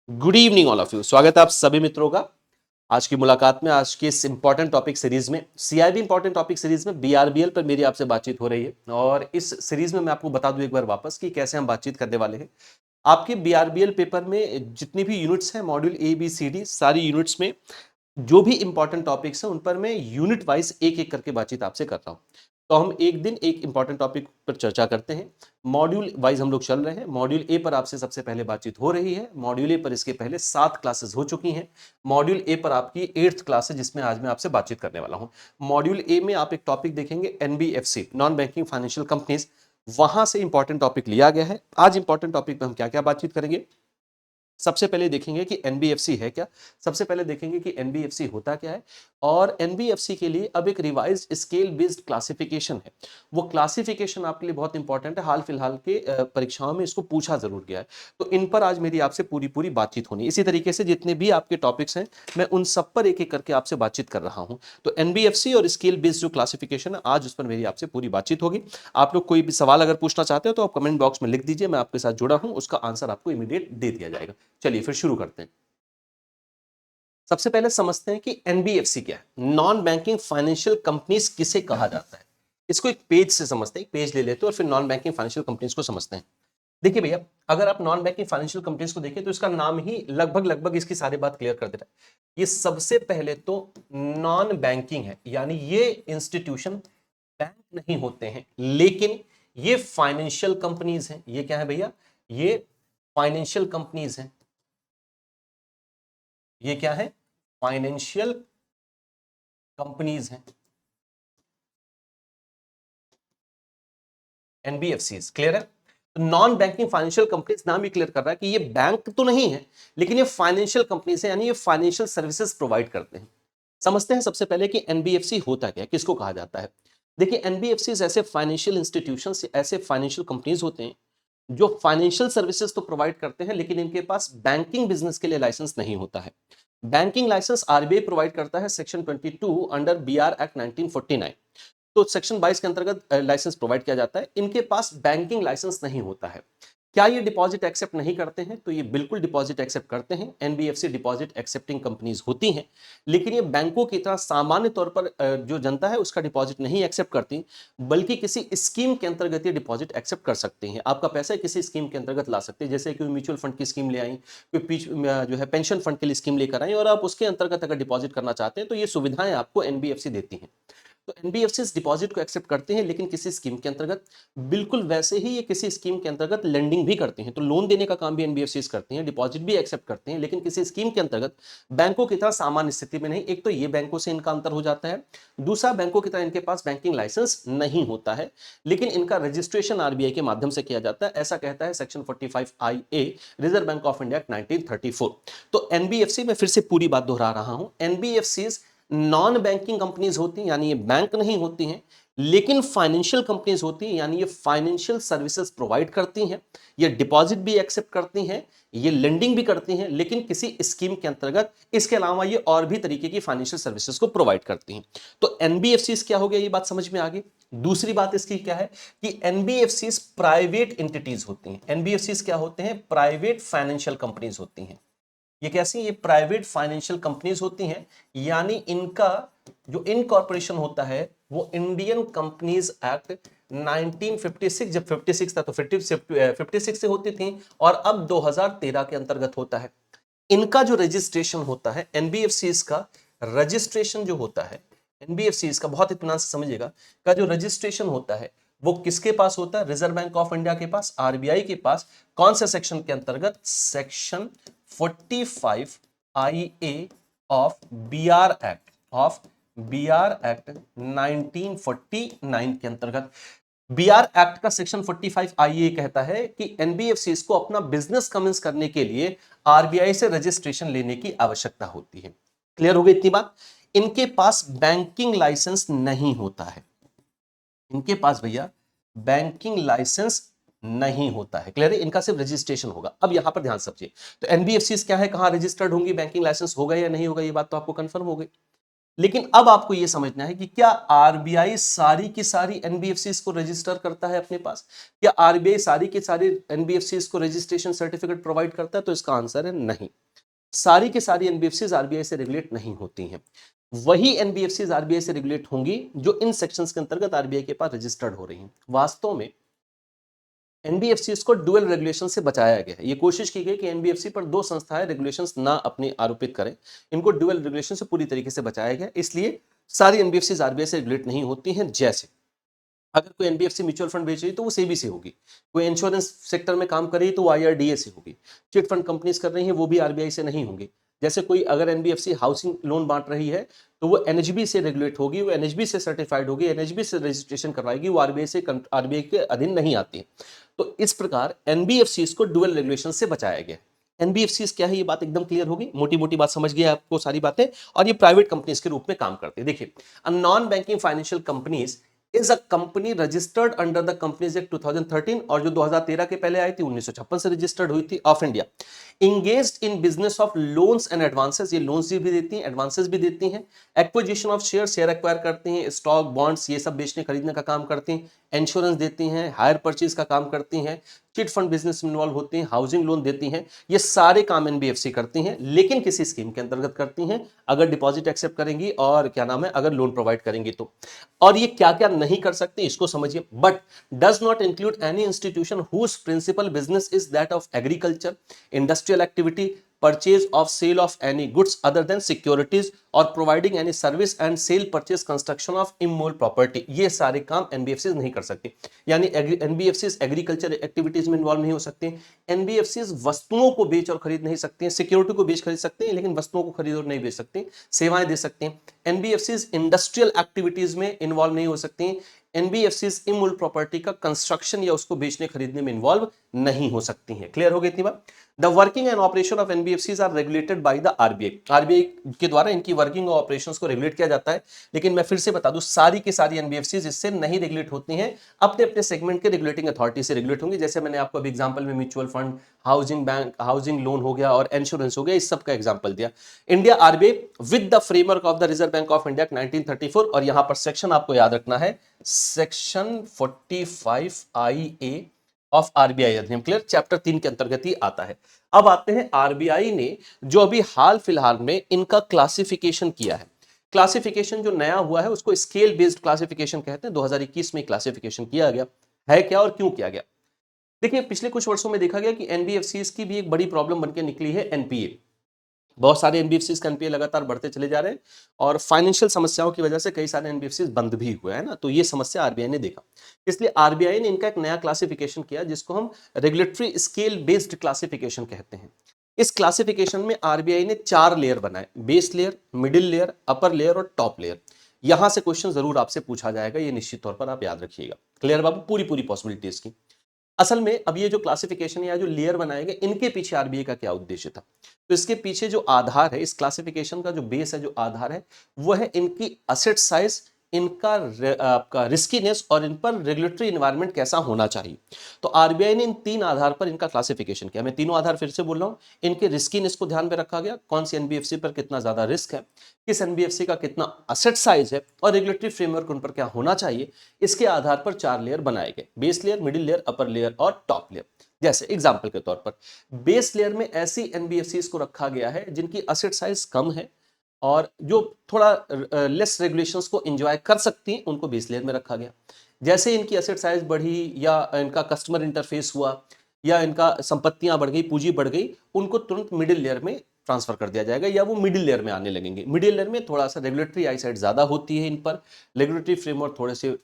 Good evening all of you. स्वागत है आप सभी मित्रों का आज की मुलाकात में। आज की इस इंपॉर्टेंट टॉपिक सीरीज में, सीआईबी इंपॉर्टेंट टॉपिक सीरीज में बीआरबीएल पर मेरी आपसे बातचीत हो रही है। और इस सीरीज में मैं आपको बता दूं एक बार वापस कि कैसे हम बातचीत करने वाले हैं। आपके बीआरबीएल पेपर में जितनी भी यूनिट्स हैं, module A B C D, सारी यूनिट्स में जो भी इंपॉर्टेंट टॉपिक्स हैं उन पर मैं यूनिट वाइज एक एक करके बातचीत आपसे कर रहा हूं। तो हम एक दिन एक इंपॉर्टेंट टॉपिक पर चर्चा करते हैं। मॉड्यूल वाइज हम लोग चल रहे हैं। मॉड्यूल ए पर आपसे सबसे पहले बातचीत हो रही है। मॉड्यूल ए पर इसके पहले 7 क्लासेस हो चुकी हैं। मॉड्यूल ए पर आपकी 8th क्लास है जिसमें आज मैं आपसे बातचीत करने वाला हूं। मॉड्यूल ए में आप एक टॉपिक देखेंगे NBFC, non banking financial companies. वहां से इंपॉर्टेंट टॉपिक लिया गया है। आज इंपॉर्टेंट टॉपिक पर हम क्या क्या बातचीत करेंगे। सबसे पहले देखेंगे कि एनबीएफसी है क्या। सबसे पहले देखेंगे कि एनबीएफसी होता क्या है। और एनबीएफसी के लिए अब एक रिवाइज्ड स्केल बेस्ड क्लासिफिकेशन है। वो क्लासिफिकेशन आपके लिए बहुत इंपॉर्टेंट है। हाल फिलहाल के परीक्षाओं में इसको पूछा जरूर गया है। तो इन पर आज मेरी आपसे पूरी पूरी बातचीत होनी। इसी तरीके से जितने भी आपके टॉपिक्स हैं मैं उन सब पर एक एक करके आपसे बातचीत कर रहा हूं। तो एनबीएफसी और स्केल बेस्ड जो क्लासिफिकेशन है, आज उस पर मेरी आपसे पूरी बातचीत होगी। आप लोग कोई भी सवाल अगर पूछना चाहते हो तो आप कमेंट बॉक्स में लिख दीजिए। मैं आपके साथ जुड़ा हूं, उसका आंसर आपको इमीडिएट दे दिया जाएगा। चलिए फिर शुरू करते हैं। सबसे पहले समझते हैं कि एनबीएफसी क्या है। नॉन बैंकिंग फाइनेंशियल कंपनीज किसे कहा जाता है। इसको एक पेज से समझते हैं। एक पेज ले लेते हैं और फिर नॉन बैंकिंग फाइनेंशियल कंपनीज को समझते हैं। देखिए भैया, अगर आप नॉन बैंकिंग फाइनेंशियल कंपनीज को देखें तो इसका नाम ही लगभग लगभग इसकी सारी बात क्लियर कर देता है। ये सबसे पहले तो नॉन बैंकिंग है, यानी ये इंस्टीट्यूशन बैंक नहीं होते हैं, लेकिन ये फाइनेंशियल कंपनीज हैं। ये क्या है भैया, ये फाइनेंशियल कंपनीज हैं। ये क्या है, फाइनेंशियल कंपनीज हैं, एनबीएफसी। क्लियर है। नॉन बैंकिंग फाइनेंशियल कंपनीज नाम ही क्लियर कर रहा है कि ये बैंक तो नहीं है, लेकिन ये फाइनेंशियल कंपनीज है, यानी ये फाइनेंशियल सर्विसेज प्रोवाइड करते हैं। समझते हैं सबसे पहले कि एनबीएफसी होता क्या है, किसको कहा जाता है। देखिए, एनबीएफसी ऐसे फाइनेंशियल इंस्टीट्यूशंस, ऐसे फाइनेंशियल कंपनीज होते हैं जो फाइनेंशियल सर्विसेज तो प्रोवाइड करते हैं, लेकिन इनके पास बैंकिंग बिजनेस के लिए लाइसेंस नहीं होता है। बैंकिंग लाइसेंस आरबीआई प्रोवाइड करता है, सेक्शन 22 अंडर बीआर एक्ट 1949। तो सेक्शन 22 के अंतर्गत लाइसेंस प्रोवाइड किया जाता है। इनके पास बैंकिंग लाइसेंस नहीं होता है। क्या ये डिपॉजिट एक्सेप्ट नहीं करते हैं? तो ये बिल्कुल डिपॉजिट एक्सेप्ट करते हैं। एनबीएफसी डिपॉजिट एक्सेप्टिंग कंपनीज होती हैं, लेकिन ये बैंकों की तरह सामान्य तौर पर जो जनता है उसका डिपॉजिट नहीं एक्सेप्ट करती, बल्कि किसी स्कीम के अंतर्गत ये डिपॉजिट एक्सेप्ट कर सकती हैं। आपका पैसा किसी स्कीम के अंतर्गत ला सकते हैं, जैसे कोई म्यूचुअल फंड की स्कीम ले आई, कोई जो है पेंशन फंड के लिए स्कीम लेकर आई और आप उसके अंतर्गत अगर डिपॉजिट करना चाहते हैं तो ये सुविधाएं आपको एनबीएफसी देती हैं। तो एनबीएफसी डिपॉजिट को एक्सेप्ट करते हैं, लेकिन किसी स्कीम के अंतर्गत। बिल्कुल वैसे ही ये किसी स्कीम के अंतर्गत लेंडिंग भी करते हैं। तो लोन देने का काम भी एनबीएफसी करते हैं, डिपॉजिट भी एक्सेप्ट करते हैं, लेकिन किसी स्कीम के अंतर्गत। बैंकों की तरह सामान्य स्थिति में नहीं। एक तो ये बैंकों से इनका अंतर हो जाता है। दूसरा, बैंकों की तरह इनके पास बैंकिंग लाइसेंस नहीं होता है, लेकिन इनका रजिस्ट्रेशन आरबीआई के माध्यम से किया जाता है। ऐसा कहता है section 45IA reserve bank of India act 1934। तो एनबीएफसी में फिर से पूरी बात दोहरा रहा हूं। एनबीएफसी नॉन बैंकिंग कंपनीज होती हैं, यानी ये बैंक नहीं होती हैं, लेकिन फाइनेंशियल कंपनीज होती हैं, यानी ये फाइनेंशियल सर्विसेज प्रोवाइड करती हैं। ये डिपॉजिट भी एक्सेप्ट करती हैं, ये लेंडिंग भी करती हैं, लेकिन किसी स्कीम के अंतर्गत। इसके अलावा ये और भी तरीके की फाइनेंशियल सर्विसेज को प्रोवाइड करती हैं। तो एनबीएफसी क्या हो गया, ये बात समझ में आ गई। दूसरी बात इसकी क्या है कि एनबीएफसी प्राइवेट एंटिटीज होती हैं। एनबीएफसी क्या होते हैं, प्राइवेट फाइनेंशियल कंपनीज होती हैं। ये कैसी, ये प्राइवेट फाइनेंशियल कंपनीज होती हैं, यानी इनका जो इनकॉर्पोरेशन होता है वो इंडियन कंपनीज एक्ट 1956, जब 56 था तो 56 से होती थी, और अब 2013 के अंतर्गत होता है। इनका जो रजिस्ट्रेशन होता है, एनबीएफसी का रजिस्ट्रेशन जो होता है, एनबीएफसी का बहुत इत्मीनान से समझिएगा, का जो रजिस्ट्रेशन होता है वो किसके पास होता है, रिजर्व बैंक ऑफ इंडिया के पास, आरबीआई के पास। कौन से सेक्शन के अंतर्गत, section 45IA of B R act 1949 के अंतर्गत। बीआर एक्ट का सेक्शन 45IA कहता है कि एनबीएफसी को अपना बिजनेस कमेंस करने के लिए आरबीआई से रजिस्ट्रेशन लेने की आवश्यकता होती है। क्लियर हो गई इतनी बात। इनके पास बैंकिंग लाइसेंस नहीं होता है। इनके पास भैया बैंकिंग लाइसेंस नहीं होता है। क्लियर है। इनका सिर्फ रजिस्ट्रेशन होगा। अब यहां पर ध्यान समझिए, तो एनबीएफसी क्या है, कहां रजिस्टर्ड होंगी, बैंकिंग लाइसेंस होगा या नहीं होगा, ये बात तो आपको कंफर्म हो गई। लेकिन अब आपको यह समझना है कि क्या आरबीआई सारी की सारी एनबीएफसीज को रजिस्टर करता है अपने पास? क्या आरबीआई सारी की सारी एनबीएफसीज को रजिस्ट्रेशन सर्टिफिकेट प्रोवाइड करता है? तो इसका आंसर है नहीं। सारी की सारी एनबीएफसीज आरबीआई से रेगुलेट नहीं होती हैं। वही एनबीएफसीज आरबीआई से रेगुलेट होंगी जो इन सेक्शंस के अंतर्गत आरबीआई के पास रजिस्टर्ड हो रही हैं। वास्तव में एनबीएफसीज को डुअल रेगुलेशन से बचाया गया है। ये कोशिश की गई कि एनबीएफसी पर दो संस्थाएं रेगुलेशंस ना अपनी आरोपित करें, इनको डुअल रेगुलेशन से पूरी तरीके से बचाया गया, इसलिए सारी एनबीएफसीज आरबीआई से रेगुलेट नहीं होती हैं। जैसे अगर कोई एनबीएफसी म्यूचुअल फंड बेच रही है तो वो सेबी से होगी, कोई इंश्योरेंस सेक्टर में काम कर रही है तो वो आईआरडीए से होगी, चिट फंड कंपनीज कर रही हैं वो भी आरबीआई से नहीं होंगी। जैसे कोई अगर एनबीएफसी हाउसिंग लोन बांट रही है तो वो एनएचबी से रेगुलेट होगी, वो एनएचबी से सर्टिफाइड होगी, एनएचबी से रजिस्ट्रेशन करवाएगी, वो आरबीआई के अधीन नहीं आती है। तो इस प्रकार एनबीएफसी को डुअल रेगुलेशन से बचाया गया। एनबीएफसी क्या है, ये बात एकदम क्लियर होगी, मोटी मोटी बात समझ गई आपको सारी बातें। और ये प्राइवेट कंपनीज के रूप में काम करते हैं। देखिए, non banking financial companies is a company registered under the companies act 2013, और जो 2013 के पहले आई थी 1956 से रजिस्टर्ड हुई थी, of India. Engaged in business of loans and advances, ये लोन्स भी देती हैं, एडवांसेस भी देती हैं। Acquisition of share, share acquire करती हैं, स्टॉक बॉन्ड्स ये सब बेचने खरीदने का काम करती हैं, इंश्योरेंस देती हैं, हायर परचेज का काम करती हैं, चिट फंड बिजनेस में इन्वॉल्व होती हैं, हाउसिंग लोन देती हैं। ये सारे काम एनबीएफसी करती हैं, लेकिन किसी स्कीम के अंतर्गत करती हैं, अगर डिपॉजिट एक्सेप्ट करेंगी और क्या नाम है, अगर लोन प्रोवाइड करेंगी तो। और ये क्या क्या नहीं कर सकती इसको समझिए। But does not include any institution whose principal business is that of agriculture, industrial activity, purchase of sale of any goods other than securities, और providing any service and sale purchase construction of immovable property। ये सारे काम NBFC नहीं कर सकती। यानी NBFC agriculture activities में involve नहीं हो सकती, एनबीएफसी वस्तुओं को बेच और खरीद नहीं सकती हैं, सिक्योरिटी को बेच खरीद सकते हैं लेकिन वस्तुओं को खरीद और नहीं बेच सकती, सेवाएं दे सकते हैं। एनबीएफसी इंडस्ट्रियल एक्टिविटीज में इन्वॉल्व नहीं हो सकती, एनबीएफसी इमूवेबल प्रॉपर्टी का कंस्ट्रक्शन या उसको बेचने खरीदने में इन्वॉल्व नहीं हो सकती हैं। क्लियर हो गई इतनी बात? The working and operation of NBFCs are regulated by the RBI. RBI के द्वारा इनकी वर्किंग और ऑपरेशंस को रेगुलेट किया जाता है। लेकिन मैं फिर से बता दूं, सारी की सारी एनबीएफसीज इससे नहीं रेगुलेट होती हैं, अपने अपने सेगमेंट के रेगुलेटिंग अथॉरिटी से रेगुलेट होंगी। जैसे मैंने आपको अभी एग्जांपल में mutual fund, housing bank, housing loan हो गया और इंश्योरेंस हो गया, इस सब का एग्जांपल दिया। India RBI with the framework of the reserve bank of India 1934, और यहां पर सेक्शन आपको याद रखना है, सेक्शन 45 IA ऑफ आरबीआई अधिनियम। क्लियर? चैप्टर 3 के अंतर्गत ही आता है। अब आते हैं आरबीआई ने जो अभी हाल फिलहाल में इनका क्लासिफिकेशन किया है। क्लासिफिकेशन जो नया हुआ है उसको स्केल बेस्ड क्लासिफिकेशन कहते हैं। 2021 में क्लासिफिकेशन किया गया है। क्या और क्यों किया गया? देखिए, पिछले कुछ वर्षों में देखा गया कि एनबीएफसीज की भी एक बड़ी प्रॉब्लम बनकर निकली है एनपीए। बहुत सारे एनबीएफसीज का एनपीए लगातार बढ़ते चले जा रहे हैं और फाइनेंशियल समस्याओं की वजह से कई सारे एनबीएफसीज बंद भी हुए हैं ना, तो ये समस्या आरबीआई ने देखा। इसलिए आरबीआई ने इनका एक नया क्लासिफिकेशन किया जिसको हम रेगुलेटरी स्केल बेस्ड क्लासिफिकेशन कहते हैं। इस क्लासिफिकेशन में आरबीआई ने 4 लेयर बनाए, base layer, middle layer, upper layer और टॉप लेयर। यहां से क्वेश्चन जरूर आपसे पूछा जाएगा, ये निश्चित तौर पर आप याद रखिएगा। क्लियर बाबू? पूरी पूरी पॉसिबिलिटी इसकी। असल में अब ये जो क्लासिफिकेशन या जो लेयर बनाए गए, इनके पीछे आरबीआई का क्या उद्देश्य था? तो इसके पीछे जो आधार है, इस क्लासिफिकेशन का जो बेस है, जो आधार है, वो है इनकी असेट साइज, इनका आपका रिस्कीनेस और इन पर रेगुलेटरी एनवायरनमेंट कैसा होना चाहिए। तो आरबीआई ने इन 3 आधार पर इनका क्लासिफिकेशन किया। मैं तीनों आधार फिर से बोल रहा हूं। इनके रिस्कीनेस को ध्यान में रखा गया, कौन सी एनबीएफसी पर कितना ज्यादा रिस्क है, किस एनबीएफसी का कितना असेट साइज है और रेगुलेटरी फ्रेमवर्क उन पर क्या होना चाहिए। इसके आधार पर 4 लेयर बनाए गए, base layer, middle layer, upper layer और टॉप लेयर। जैसे एग्जाम्पल के तौर पर बेस लेयर में ऐसी एनबीएफसी को रखा गया है जिनकी असेट साइज कम है और जो थोड़ा लेस रेगुलेशंस को एंजॉय कर सकती हैं, उनको बेस लेयर में रखा गया। जैसे इनकी एसेट साइज बढ़ी या इनका कस्टमर इंटरफेस हुआ या इनका संपत्तियां बढ़ गई, पूंजी बढ़ गई, उनको तुरंत मिडिल लेयर में ट्रांसफर कर दिया जाएगा या वो मिडिल लेयर में आने लगेंगे। मिडिल लेयर में थोड़ा सा रेगुलेटरी आईसाइट ज्यादा होती है, इन पर रेगुलेटरी फ्रेमवर्क थोड़े से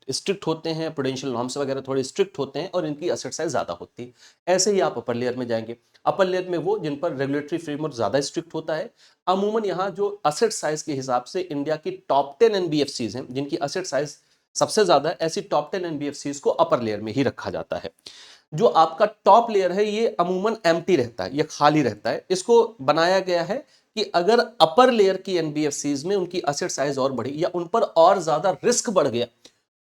स्ट्रिक्ट होते हैं, प्रूडेंशियल नॉर्म्स वगैरह थोड़े स्ट्रिक्ट होते हैं और इनकी असेट साइज ज्यादा होती है। ऐसे ही आप अपर लेयर में जाएंगे, अपर लेयर में वो जिन पर रेगुलेटरी फ्रेमवर्क ज्यादा स्ट्रिक्ट होता है। अमूमन यहाँ जो असेट साइज के हिसाब से इंडिया की टॉप 10 एनबीएफसीज हैं जिनकी असेट साइज सबसे ज्यादा है, ऐसी टॉप 10 एनबीएफसीज को अपर लेयर में ही रखा जाता है। जो आपका टॉप लेयर है ये अमूमन एम्प्टी रहता है, ये खाली रहता है। इसको बनाया गया है कि अगर अपर लेयर की एनबीएफसीज में उनकी असेट साइज और बढ़ी या उन पर और ज्यादा रिस्क बढ़ गया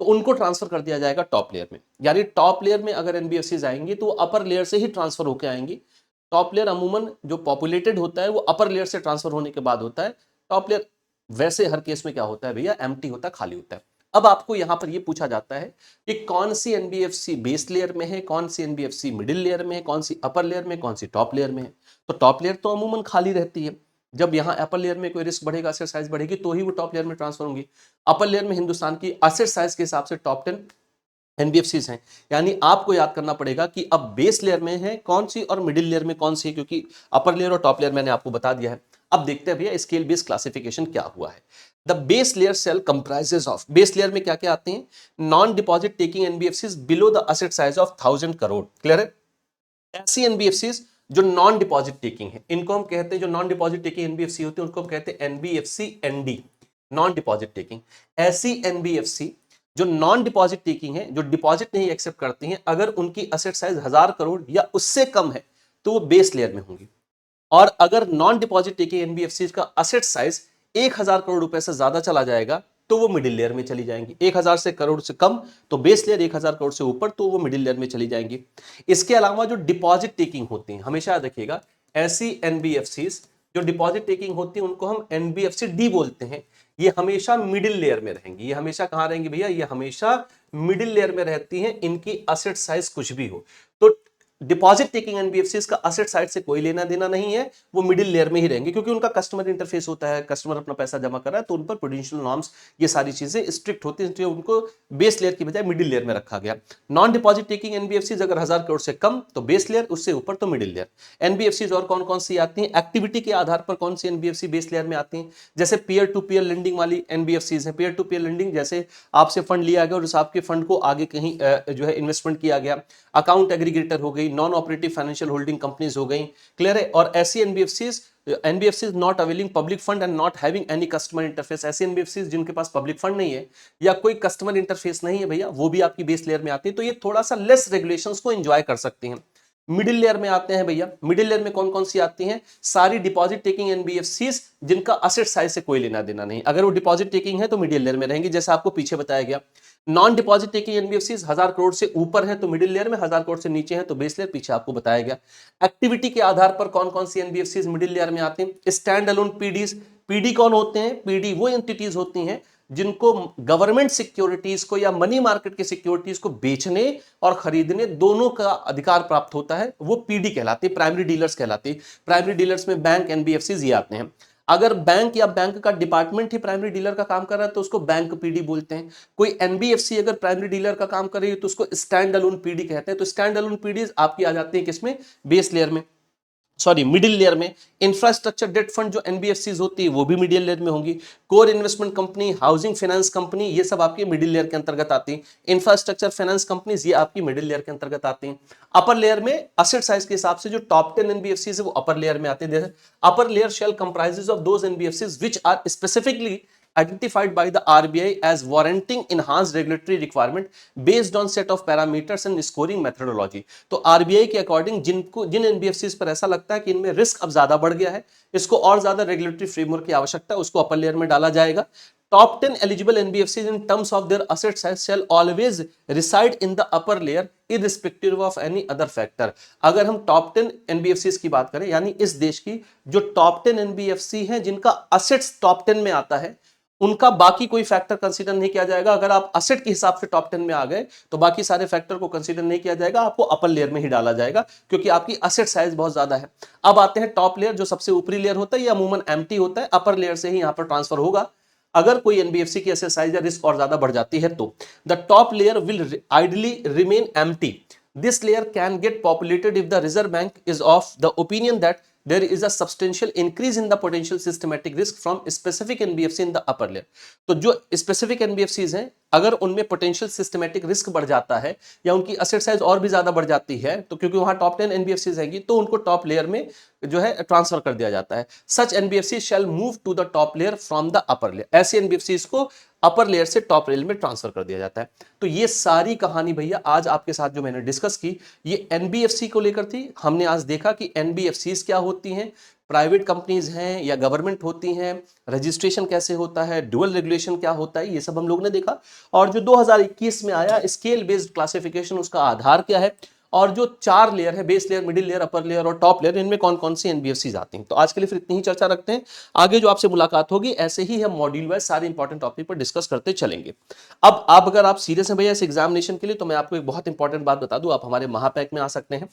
तो उनको ट्रांसफर कर दिया जाएगा टॉप लेयर में। यानी टॉप लेयर में अगर एनबीएफसीज आएंगी तो वो अपर लेयर से ही ट्रांसफर होकर आएंगी। टॉप लेयर अमूमन जो पॉपुलेटेड होता है वो अपर लेयर से ट्रांसफर होने के बाद होता है। टॉप लेयर वैसे हर केस में क्या होता है भैया, एम्प्टी होता है, खाली होता है। अब आपको यहां पर ये पूछा जाता है कि कौन सी एनबीएफसी बेस लेयर में है, कौन सी एनबीएफसी मिडिल लेयर में है, कौन सी अपर लेयर में, कौन सी टॉप लेयर में है। तो टॉप लेयर तो अमूमन खाली रहती है। जब यहाँ अपर लेयर में कोई रिस्क बढ़ेगा, एसेट साइज बढ़ेगी, तो ही वो टॉप लेयर में ट्रांसफर होंगी। अपर लेयर में हिंदुस्तान की एसेट साइज के हिसाब से टॉप 10 एनबीएफसीज हैं। यानी आपको याद करना पड़ेगा कि अब बेस लेयर में है कौन सी और मिडिल लेयर में कौन सी है, क्योंकि अपर लेयर और टॉप लेयर मैंने आपको बता दिया है। अब देखते हैं भैया स्केल बेस्ड क्लासिफिकेशन क्या हुआ है। The base layer shall comprises of, base layer में क्या क्या आते हैं, non deposit taking NBFCs below the asset size of 1000 crore. Clear है? ऐसी एनबीएफसीज जो नॉन डिपॉजिट टेकिंग है, इनको हम कहते हैं, जो नॉन डिपॉजिट टेकिंग एनबीएफसी होती है उनको हम कहते हैं NBFC ND, non deposit taking. ऐसी एनबीएफसी जो नॉन डिपॉजिट टेकिंग है, जो डिपॉजिट नहीं एक्सेप्ट करती हैं, अगर उनकी एसेट साइज 1000 करोड़ या उससे कम है तो वो बेस लेयर में होंगी। और अगर नॉन डिपॉजिट टेकिंग एनबीएफसी का एसेट साइज 1000 करोड़ रुपए से ज्यादा चला जाएगा तो वो मिडिल लेयर में चली जाएंगी। 1000 से करोड़ से कम तो बेस लेयर, 1000 करोड़ से ऊपर तो वो मिडिल लेयर में चली जाएंगी। इसके अलावा जो डिपॉजिट टेकिंग होती हैं, हमेशा याद रखिएगा, ऐसी एनबीएफसी जो डिपॉजिट टेकिंग होती है उनको हम एनबीएफसी डी बोलते हैं। ये हमेशा मिडिल लेयर में रहेंगी। ये हमेशा कहां रहेंगी भैया, ये हमेशा मिडिल लेयर में रहती हैं, इनकी एसेट साइज कुछ भी हो। तो डिपॉजिट टेकिंग एनबीएफसीज का एसेट साइड से कोई लेना देना नहीं है, वो मिडिल लेयर में ही रहेंगे, क्योंकि उनका कस्टमर इंटरफेस होता है, कस्टमर अपना पैसा जमा कर रहा है, तो उन पर प्रूडेंशियल नॉर्म्स, ये सारी चीजें स्ट्रिक्ट होती हैं, इसलिए उनको बेस लेयर की बजाय मिडिल लेयर में रखा गया। नॉन डिपॉजिट टेकिंग एनबीएफसीज अगर 1000 करोड़ से कम तो बेस लेयर, उससे ऊपर तो मिडिल लेयर। एनबीएफसीज और कौन कौन सी आती हैं, एक्टिविटी के आधार पर कौन सी एनबीएफसी बेस लेयर में आती हैं, जैसे पीयर टू पीयर लेंडिंग वाली एनबीएफसीज है। पीयर टू पीयर लेंडिंग, जैसे आपसे फंड लिया गया और उस आपके फंड को आगे कहीं जो है इन्वेस्टमेंट किया गया। अकाउंट एग्रीगेटर हो गई, non operative financial holding companies हो गई। क्लियर है? और ऐसी NBFCs not availing public fund and not having any customer interface, ऐसी एनबीएफसीज जिनके पास पब्लिक फंड नहीं है या कोई कस्टमर इंटरफेस नहीं है भैया, वो भी आपकी बेस लेयर में आती है। तो ये थोड़ा सा लेस रेगुलेशंस को एंजॉय कर सकती हैं। मिडिल लेयर में आते हैं भैया, मिडिल लेयर में कौन कौन सी आती हैं, सारी डिपॉजिट टेकिंग एनबीएफसीज जिनका एसेट साइज से कोई लेना देना नहीं। अगर वो डिपॉजिट टेकिंग है तो मिडिल लेयर में रहेंगी, जैसे आपको पीछे बताया गया। Non deposit taking NBFCs 1000 crore से ऊपर है तो मिडिल लेयर में, 1000 करोड़ से नीचे है तो बेस लेयर, पीछे आपको बताया गया। एक्टिविटी के आधार पर कौन कौन सी एनबीएफसीज मिडिल लेयर में आती हैं, स्टैंड अलोन पीडीज। पीडी कौन होते हैं, पीडी वो एंटिटीज होती हैं जिनको गवर्नमेंट सिक्योरिटीज को या मनी मार्केट की सिक्योरिटीज को बेचने और खरीदने दोनों का अधिकार प्राप्त होता है, वो पीडी कहलाती है, प्राइमरी डीलर्स कहलाती है। प्राइमरी डीलर्स में बैंक, एनबीएफसीज ये आते हैं। अगर बैंक या बैंक का डिपार्टमेंट ही प्राइमरी डीलर का काम कर रहा है तो उसको बैंक पीडी बोलते हैं। कोई एनबीएफसी अगर प्राइमरी डीलर का काम कर रही है तो उसको स्टैंड अलोन पीडी कहते हैं। तो स्टैंड अलोन पीडी आपकी आ जाती है किसमें, बेस लेयर में, सॉरी मिडिल लेयर में। इंफ्रास्ट्रक्चर डेट फंड जो एनबीएफसीज होती है वो भी मिडिल लेयर में होंगी। Core investment company, housing finance company, ये सब आपकी मिडिल लेयर के अंतर्गत आती हैं। इंफ्रास्ट्रक्चर फाइनेंस कंपनीज ये आपकी मिडिल लेयर के अंतर्गत आती हैं। अपर लेयर में एसेट साइज के हिसाब से जो टॉप 10 एनबीएफसीज है वो अपर लेयर में आते हैं। जैसे upper layer shall comprises of those NBFCs which are specifically identified by the RBI as warranting enhanced regulatory requirement based on set of parameters and scoring methodology। तो RBI के according जिन NBFCs पर ऐसा लगता है कि इनमें रिस्क अब ज्यादा बढ़ गया है, इसको और ज्यादा रेगुलेटरी फ्रेमवर्क की आवश्यकता है, उसको अपर लेयर में डाला जाएगा। Top 10 eligible NBFCs in terms of their asset size shall always reside in the upper layer irrespective of any other factor। अगर हम टॉप 10 एनबीएफसीज की बात करें, यानी इस देश की जो टॉप 10 एनबीएफसी हैं जिनका असेट्स टॉप 10 में आता है, उनका बाकी कोई फैक्टर कंसीडर नहीं किया जाएगा। अगर आप असेट के हिसाब से टॉप 10 में आ गए तो बाकी सारे फैक्टर को कंसीडर नहीं किया जाएगा, आपको अपर लेयर में ही डाला जाएगा क्योंकि आपकी असेट साइज बहुत ज्यादा है। अब आते हैं टॉप लेयर, जो सबसे ऊपरी लेयर होता है, ये अमूमन एम्प्टी होता है, अपर लेयर से ही यहां पर ट्रांसफर होगा अगर कोई एनबीएफसी की एसेट साइज या रिस्क और ज्यादा बढ़ जाती है तो। The top layer will ideally remain empty. This layer can get populated if the reserve bank is of the opinion that there is a substantial increase in the potential systematic risk from specific NBFC in the upper layer। तो जो specific NBFCs हैं अगर उनमें potential systematic risk बढ़ जाता है या उनकी asset size और भी ज्यादा बढ़ जाती है, तो क्योंकि वहां top 10 NBFCs हैगी तो उनको top layer में जो है ट्रांसफर कर दिया जाता है। Such NBFCs shall move to the top layer from the upper layer। ऐसे NBFCs को अपर लेयर से टॉप लेयर में ट्रांसफर कर दिया जाता है। तो ये सारी कहानी भैया आज आपके साथ जो मैंने डिस्कस की ये एनबीएफसी को लेकर थी। हमने आज देखा कि एनबीएफसीज क्या होती हैं, प्राइवेट कंपनीज हैं या गवर्नमेंट होती हैं, रजिस्ट्रेशन कैसे होता है, डुअल रेगुलेशन क्या होता है, ये सब हम लोग ने देखा। और जो 2021 में आया स्केल बेस्ड क्लासिफिकेशन, उसका आधार क्या है और जो 4 लेयर है, base layer, middle layer, upper layer और टॉप लेयर, इनमें कौन कौन सी एनबीएफसी आती हैं। तो आज के लिए फिर इतनी ही चर्चा रखते हैं। आगे जो आपसे मुलाकात होगी ऐसे ही हम मॉड्यूल वाइज सारे इंपॉर्टेंट टॉपिक पर डिस्कस करते चलेंगे। अब आप अगर आप सीरियस हैं भैया इस एग्जामिनेशन के लिए, तो मैं आपको एक बहुत इंपॉर्टेंट बात बता दूं, आप हमारे महापैक में आ सकते हैं।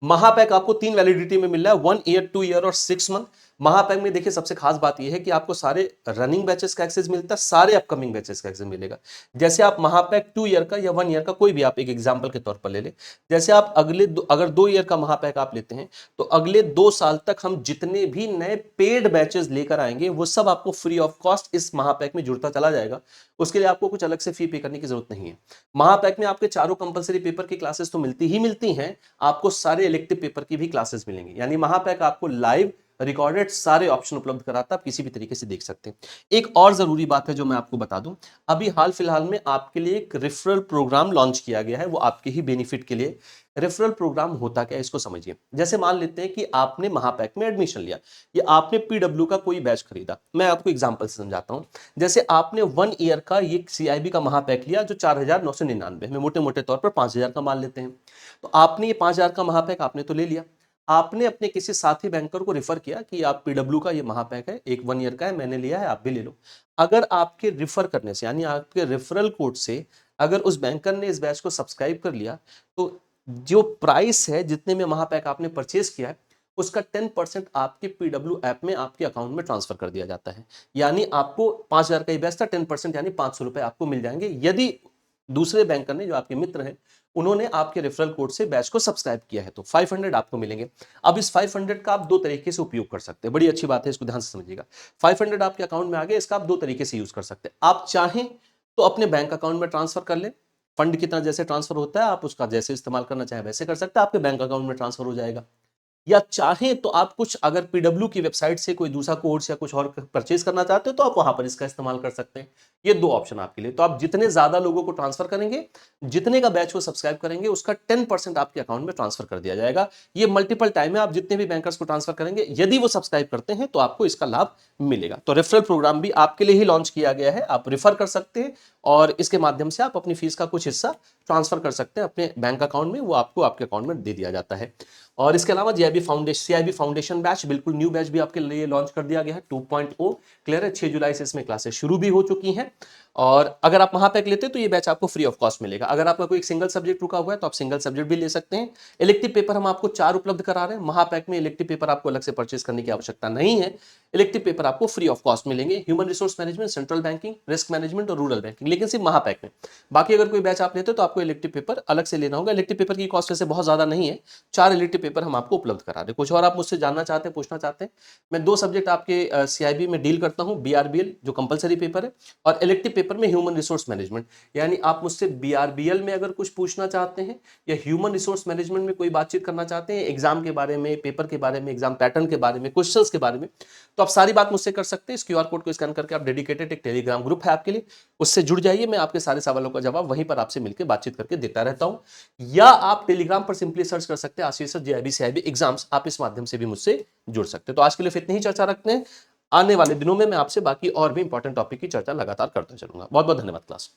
महापैक आपको 3 वैलिडिटी में मिल रहा है, 1 ईयर, 2 ईयर और 6 मंथ। महापैक में देखिए सबसे खास बात यह है कि आपको सारे रनिंग बैचेस का एक्सेस मिलता है, सारे अपकमिंग बैचेस का एक्सेस मिलेगा। जैसे आप महापैक 2 ईयर का या 1 ईयर का कोई भी आप एक एग्जांपल के तौर पर ले ले, जैसे आप अगर 2 ईयर का महापैक आप लेते हैं तो अगले 2 साल तक हम जितने भी नए पेड बैचेस लेकर आएंगे वो सब आपको फ्री ऑफ कॉस्ट इस महापैक में जुड़ता चला जाएगा। उसके लिए आपको कुछ अलग से फी पे करने की जरूरत नहीं है। महापैक में आपके चारों कंपलसरी पेपर की क्लासेस तो मिलती ही मिलती हैं, आपको सारे इलेक्टिव पेपर की भी क्लासेस मिलेंगी। यानी महापैक आपको लाइव रिकॉर्डेड सारे ऑप्शन उपलब्ध कराता है, आप किसी भी तरीके से देख सकते हैं। एक और जरूरी बात है जो मैं आपको बता दूं, अभी हाल फिलहाल में आपके लिए एक रेफरल प्रोग्राम लॉन्च किया गया है, वो आपके ही बेनिफिट के लिए। रेफरल प्रोग्राम होता क्या है इसको समझिए। जैसे मान लेते हैं कि आपने महापैक में एडमिशन लिया या आपने पीडब्ल्यू का कोई बैच खरीदा, मैं आपको एग्जांपल से समझाता हूं। जैसे आपने 1 ईयर का ये सीआईबी का महापैक लिया जो 4,999 में, मोटे मोटे तौर पर 5,000 का मान लेते हैं। तो आपने ये 5,000 का महापैक आपने तो ले लिया, आपने अपने किसी साथी बैंकर को रेफर किया कि आप पीडब्ल्यू का ये महापैक है, एक 1 ईयर का है, मैंने लिया है, आप भी ले लो। अगर आपके रेफर करने से यानी आपके रेफरल कोड से अगर उस बैंकर ने इस बैच को सब्सक्राइब कर लिया, तो जो प्राइस है जितने में महापैक आपने परचेज किया है उसका 10% आपके पीडब्ल्यू ऐप में आपके अकाउंट में ट्रांसफर कर दिया जाता है। यानी आपको 5,000 का ही बैच था, 10% यानी 500 रुपए आपको मिल जाएंगे यदि दूसरे बैंकर ने, जो आपके मित्र हैं, उन्होंने आपके रेफरल कोड से बैच को सब्सक्राइब किया है, तो 500 आपको मिलेंगे। अब इस 500 का आप दो तरीके से उपयोग कर सकते हैं, बड़ी अच्छी बात है, इसको ध्यान से समझिएगा। 500 आपके अकाउंट में आ गया, इसका आप दो तरीके से यूज कर सकते हैं। आप चाहें तो अपने बैंक अकाउंट में ट्रांसफर कर लें, फंड की तरह जैसे ट्रांसफर होता है, आप उसका जैसे इस्तेमाल करना चाहें वैसे कर सकते हैं, आपके बैंक अकाउंट में ट्रांसफर हो जाएगा। या चाहें तो आप कुछ अगर पीडब्ल्यू की वेबसाइट से कोई दूसरा कोर्स या कुछ और परचेज करना चाहते हो तो आप वहां पर इसका इस्तेमाल कर सकते हैं। ये दो ऑप्शन आपके लिए। तो आप जितने ज्यादा लोगों को ट्रांसफर करेंगे, जितने का बैच वो सब्सक्राइब करेंगे, उसका 10% आपके अकाउंट में ट्रांसफर कर दिया जाएगा। ये मल्टीपल टाइम है, आप जितने भी बैंकर्स को ट्रांसफर करेंगे यदि वो सब्सक्राइब करते हैं तो आपको इसका लाभ मिलेगा। तो रेफरल प्रोग्राम भी आपके लिए ही लॉन्च किया गया है, आप रेफर कर सकते हैं और इसके माध्यम से आप अपनी फीस का कुछ हिस्सा ट्रांसफर कर सकते हैं अपने बैंक अकाउंट में, वो आपको आपके अकाउंट में दे दिया जाता है। और इसके अलावा सीआईबी फाउंडेशन बैच, बिल्कुल न्यू बैच भी आपके लिए लॉन्च कर दिया गया है 2.0। क्लियर है, 6 जुलाई से इसमें क्लासेस शुरू भी हो चुकी हैं। और अगर आप महापैक लेते हैं तो ये बैच आपको फ्री ऑफ कॉस्ट मिलेगा। अगर आपका कोई एक सिंगल सब्जेक्ट रुका हुआ है तो आप सिंगल सब्जेक्ट भी ले सकते हैं। इलेक्टिव पेपर हम आपको 4 उपलब्ध करा रहे हैं। महापैक में इलेक्टिव पेपर आपको अलग से परचेज करने की आवश्यकता नहीं है, इलेक्टिव पेपर आपको फ्री ऑफ कॉस्ट मिलेंगे। Human resource management, central banking, risk management और रूरल बैंकिंग, लेकिन सिर्फ महापैक में। बाकी अगर कोई बैच आप लेते हो तो आपको इलेक्टिव पेपर अलग से लेना होगा। इलेक्टिव पेपर की कॉस्ट वैसे बहुत ज्यादा नहीं है, 4 इलेक्टिव पेपर हम आपको उपलब्ध करा रहे हैं। कुछ और आप मुझसे जानना चाहते हैं, पूछना चाहते हैं? मैं 2 सब्जेक्ट आपके सीआईबी में डील करता हूं, बीआरबीएल जो कंपलसरी पेपर है और इलेक्टिव पेपर में ह्यूमन रिसोर्स मैनेजमेंट। यानी आप मुझसे बीआरबीएल में अगर कुछ पूछना चाहते हैं या ह्यूमन रिसोर्स मैनेजमेंट में कोई बातचीत करना चाहते हैं, एग्जाम के बारे में, पेपर के बारे में, एग्जाम पैटर्न के बारे में, क्वेश्चंस के बारे में, तो आप सारी बात मुझसे कर सकते हैं। इस क्यूआर कोड को स्कैन करके आप डेडिकेटेड एक टेलीग्राम ग्रुप है आपके लिए, उससे जुड़ जाइए। मैं आपके सारे सवालों का जवाब वहीं पर आपसे मिलकर बातचीत करके देता रहता हूं। या आप टेलीग्राम पर सिंपली सर्च कर सकते हैं आशीष सर जेआईबी सीआईबी एग्जाम्स, आप इस माध्यम से भी मुझसे जुड़ सकते हैं। तो आज के लिए फिर इतनी ही चर्चा रखते हैं। आने वाले दिनों में मैं आपसे बाकी और भी इंपॉर्टेंट टॉपिक की चर्चा लगातार करता चलूंगा। बहुत बहुत धन्यवाद क्लास।